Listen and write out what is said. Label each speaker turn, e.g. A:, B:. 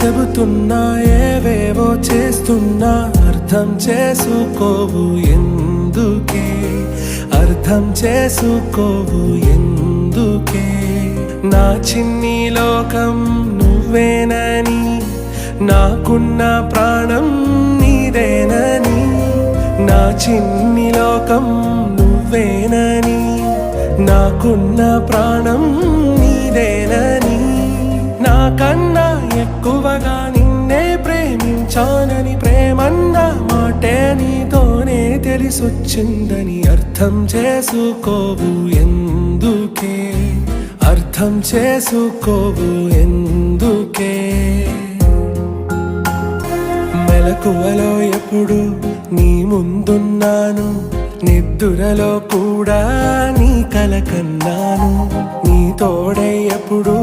A: చెబుతున్నా ఏవేవో చేస్తున్నా అర్థం చేసుకోవు ఎందుకే, అర్థం చేసుకోవు ఎందుకే. నా చిన్ని లోకం నువ్వేనని, నాకున్న ప్రాణం నీదేనని. నా చిన్ని లోకం నువ్వేనని, నాకున్న ప్రాణం నీదేనని. నాకన్నా ఎక్కువగా నిన్నే ప్రేమించానని, ప్రేమన్న మాటే నీతోనే తెలిసొచ్చిందని అర్థం చేసుకోవు ఎందుకే, అర్థం చేసుకోవు ఎందుకే. మెలకువలో ఎప్పుడు నీ ముందున్నాను, నిద్దురలో కూడా నీ కల కన్నాను. నీ తోడై ఎప్పుడు